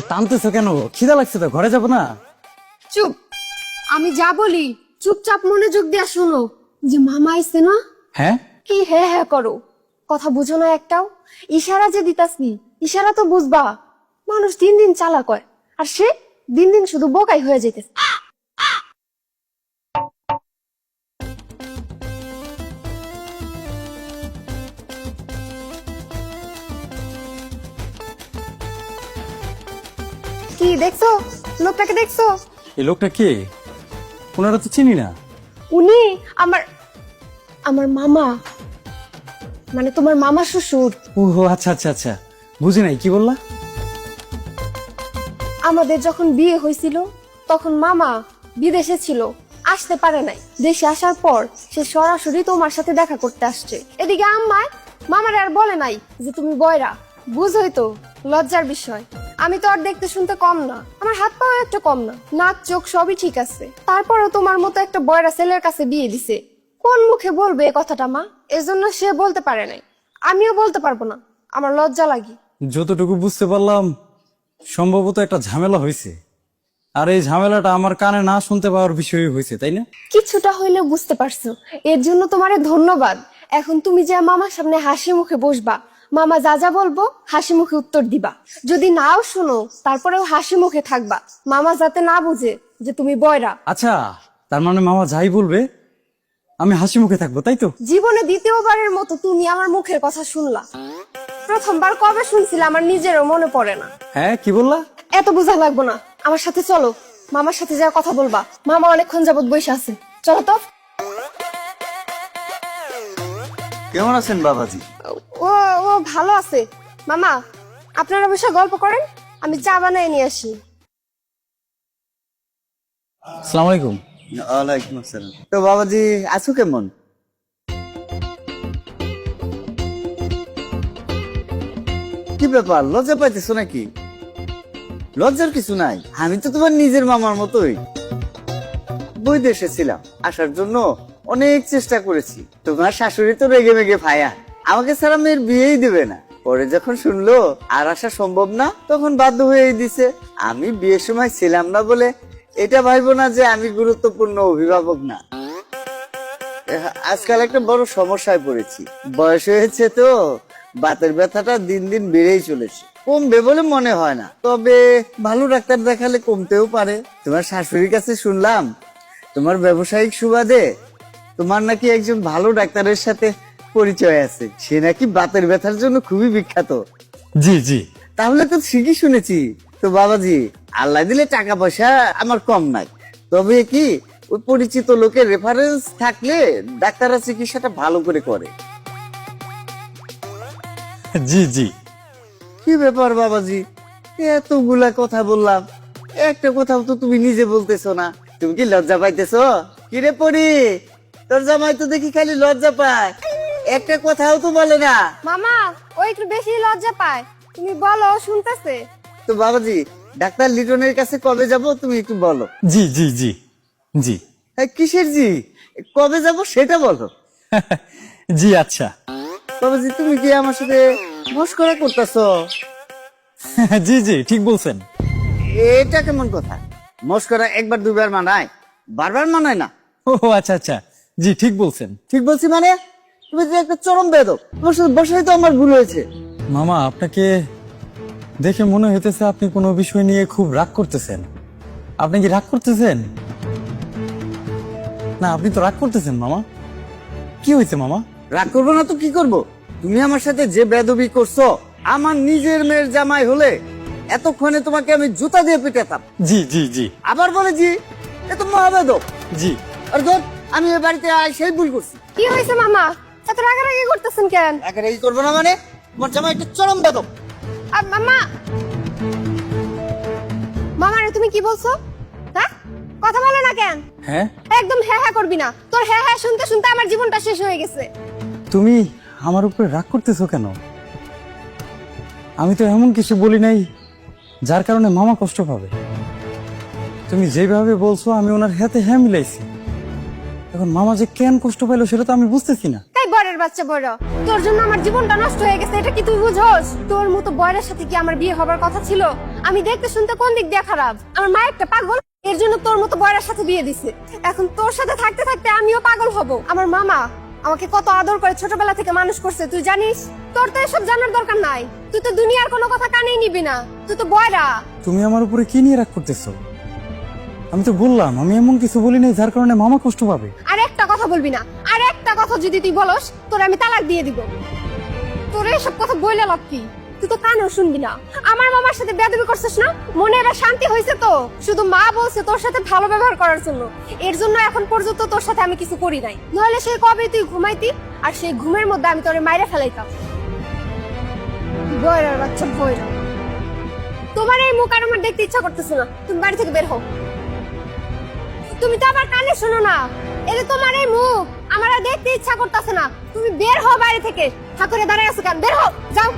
টানতেছো কেন? খিদা লাগছে তো, ঘরে যাবো না? চুপ। আমি যা বলি চুপচাপ মনোযোগ দিয়া শুনো। যে মামা আইছে না? হ্যাঁ কি হ্যাঁ হ্যাঁ করো? কথা বুঝো না একটাও? ইশারা যে দিতাসনি, ইশারা তো বুঝবা। মানুষ দিন দিন চালাক হয়, আর সে দিন দিন শুধু বোকাই হয়ে যেতেছে। কি দেখছো? লোকটাকে দেখছো? এই লোকটা কে? ওনারা তো চিনি না। উনি আমার আমার মামা, মানে তোমার মামা শ্বশুর। ও আচ্ছা আচ্ছা আচ্ছা, বুঝি নাই, কি বললা? আমাদের যখন বিয়ে হয়েছিল তখন মামা বিদেশে ছিল, আসতে পারে নাই। দেশে আসার পর সে সরাসরি তোমার সাথে দেখা করতে আসছে। এদিকে আম্মায় মামারে আর বলে নাই যে তুমি বয়রা। বুঝোই তো, লজ্জার বিষয়। আমি তো আর দেখতে শুনতে কম না, আমার হাত পাও একটা কম না, নাক চোখ সবই ঠিক আছে। তারপরও তোমার মতো একটা বয়রা ছেলের কাছে বিয়ে দিছে। কোন মুখে বলবে এই কথাটা মা? এজন্য সে বলতে পারে নাই, আমিও বলতে পারবো না, আমার লজ্জা লাগে। যতটুকু বুঝতে পারলাম সম্ভবত একটা ঝামেলা হয়েছে, আর এই ঝামেলাটা আমার কানে না শুনতে পাওয়ার বিষয়ই হয়েছে, তাই না? কিছুটা হইলেও বুঝতে পারছো, এর জন্য তোমারে ধন্যবাদ। এখন তুমি যে মামার সামনে হাসি মুখে বসবা, মামা যা যা বলবো হাসি মুখে উত্তর দিবা। যদি নাও শুনো তারপরেও হাসি মুখে থাকবা, মামা যাতে না বুঝে যে তুমি বয়রা। আচ্ছা, তার মানে মামা যাই বলবে আমি হাসি মুখে থাকবো, তাই তো? জীবনে দ্বিতীয়বারের মতো তুমি আমার মুখের কথা শুনলা। প্রথমবার কবে শুনছিলে আমার নিজেরও মনে পড়ে না। হ্যাঁ, কি বললা? এত বোঝা লাগবো না, আমার সাথে চলো। মামার সাথে যা কথা বলবা, মামা অনেকক্ষণ যাবত বসে আছে। চলো তো। কেমন আছেন বাবাজি? ও ও ভালো আছে। মামা, আপনারা বসে গল্প করেন, আমি চা বানিয়ে নিয়ে আসি। আসসালামু আলাইকুম। ওয়ালাইকুম আসসালাম। তো বাবাজি আছো কেমন? কি ব্যাপার, লজ্জা পাইতেছো নাকি? লজ্জার কিছু নাই, আমি তো তোমার নিজের মামার মতোই। বৈদেশে ছিলাম, আসার জন্য অনেক চেষ্টা করেছি। তোমার শাশুড়ি তো রেগে মেগে ফায়া, আমাকে ছাড়া মেয়ের বিয়েই দেবে না। পরে যখন শুনলো আর আসা সম্ভব না, তখন বাধ্য হয়েই দিছে। আমি বিয়ের সময় ছিলাম না বলে এটা ভাইবো না যে আমি গুরুত্বপূর্ণ অভিভাবক না। আজকাল একটা বড় সমস্যায় পড়েছি। বয়স হয়েছে তো, বাতের ব্যথাটা দিন দিন বেড়েই চলেছে। কমবে বলে মনে হয় না, তবে ভালো ডাক্তার দেখালে কমতেও পারে। তোমার শাশুড়ির কাছে শুনলাম তোমার ব্যবসায়িক সুবাদে তোমার নাকি একজন ভালো ডাক্তারের সাথে পরিচয় আছে। সে নাকি বাতের ব্যথার জন্য খুবই বিখ্যাত। জি জি। তাহলে তো ঠিকই শুনেছি। তো বাবাজি, আল্লাহ দিলে টাকা পয়সা আমার কম নাই, তবে কি ওই পরিচিত লোকের রেফারেন্স থাকলে ডাক্তাররা চিকিৎসাটা ভালো করে করে। জি জি। কি ব্যাপার বাবাজি, এতগুলা কথা বললাম, একটা কথাও তো তুমি নিজে বলতেছো না। তুমি কি লজ্জা পাইতেছো? কিরে পড়ি, তোর জামাই তো দেখি খালি লজ্জা পায়, একটা কথাও তো বলে না। মামা, ও একটু বেশি লজ্জা পায়। তুমি বলো, ও শুনতেছে। তো বাবাজি, ডাক্তার লিটনের কাছে কবে যাব তুমি একটু বলো। জি জি জি জি। কিসের জি? কবে যাব সেটা বলো। জি আচ্ছা। বাবাজি, তুমি কি আমার সাথে মস্করা করতেছো? জি জি, ঠিক বলছেন। এটা কেমন কথা? মস্করা একবার দুইবার মানায়, বারবার মানায় না। ও আচ্ছা আচ্ছা, জি ঠিক বলছেন। ঠিক বলছি মানে? তুমি যে একটা চরম বেয়াদব, তোমার সাথে বসাই তো আমার ভুল হয়েছে। মামা, আপনাকে দেখে মনে হইতেছে আপনি কোনো বিষয় নিয়ে খুব রাগ করতেছেন। আপনি কি রাগ করতেছেন? না, আপনি তো রাগ করতেছেন মামা। কি হয়েছে মামা? রাগ করবো না তো কি করব? তুমি আমার সাথে যে বেয়াদবি করছো, আমার নিজের মেয়ের জামাই হলে এতক্ষণে তোমাকে আমি জুতা দিয়ে পিটাতাম। জি জি জি আবার বলে জি, এ তো মহাবেদব। জি। আর ধর, আমি এ বাড়িতে সেই ভুল করছি। কি হয়েছে মামা? এত রাগারাগি করতেছেন কেন? একেবারে এই করবো না মানে? তোমার জামাই একটা চরম বেয়াদব। মামা, মামা রে তুমি কি বলছো? হ্যাঁ, কথা বলো না কেন? হ্যাঁ, একদম হ্যাঁ হ্যাঁ করবি না। তোর হ্যাঁ হ্যাঁ শুনতে শুনতে আমার জীবনটা শেষ হয়ে গেছে। তুমি আমার উপরে রাগ করতেছো কেন? আমি তো এমন কিছু বলি নাই যার কারণে মামা কষ্ট পাবে। তুমি যেভাবে বলছো আমি ওনার হাতে হ্যাঁ মিলাইছি। এখন মামা যে কেন কষ্ট পাইলো সেটা তো আমি বুঝতেছি না। এই বরের বাচ্চা বড়, তোর জন্য আমার জীবনটা নষ্ট হয়ে গেছে, এটা কি তুই বুঝোস? তোর মতো বরের সাথে কি আমার বিয়ে হবার কথা ছিল? আমি দেখতে শুনতে কোন দিক দিয়ে খারাপ? আমার মা একটা পাগল, এর জন্য তোর মতো বয়রার সাথে বিয়ে দিছে। এখন তোর সাথে থাকতে থাকতে আমিও পাগল হব। আমার মামা আমাকে কত আদর করে ছোটবেলা থেকে মানুষ করছে, তুই জানিস? তোর তো এসব জানার দরকার নাই। তুই তো দুনিয়ার কোনো কথা কানেই নিবি না, তুই তো বয়রা। তুমি আমার উপরে কি নিয়ে রাগ করতেছো? আমি তো বললাম আমি এমন কিছু বলি নাই যার কারণে মামা কষ্ট পাবে। আর একটা কথা বলবি না, আর একটা কথা যদি তুই বলস তোর আমি তালাক দিয়ে দিব। তোর এসব কথা বইলে লাভ কি? তুই তো কানেও শুনবি না। আমার মামার সাথে বেয়াদবি করছিস না, মনে এবার শান্তি হয়েছে তো? শুধু মা বলছে তোর সাথে ভালো ব্যবহার করার জন্য, এর জন্য এখন পর্যন্ত তোর সাথে আমি কিছু করি নাই। নইলে সেই কবে তুই ঘুমাইতি, আর সেই ঘুমের মধ্যে আমি তোরে মাইরে ফেলাইতাম। বয়রার বাচ্চা বয়রা। তোমার এই মুখ আর আমার দেখতে ইচ্ছা করতেছে না, তুমি বাড়ি থেকে বের হও। তুমি তো আমার কানে শোনো না, এই তোমার এই মুখ আমার আর দেখতে ইচ্ছা করতেছে না। তুমি বের হও বাড়ি থেকে। ঠাকুরে দাঁড়ায় আছো কেন? বের হও, যাও।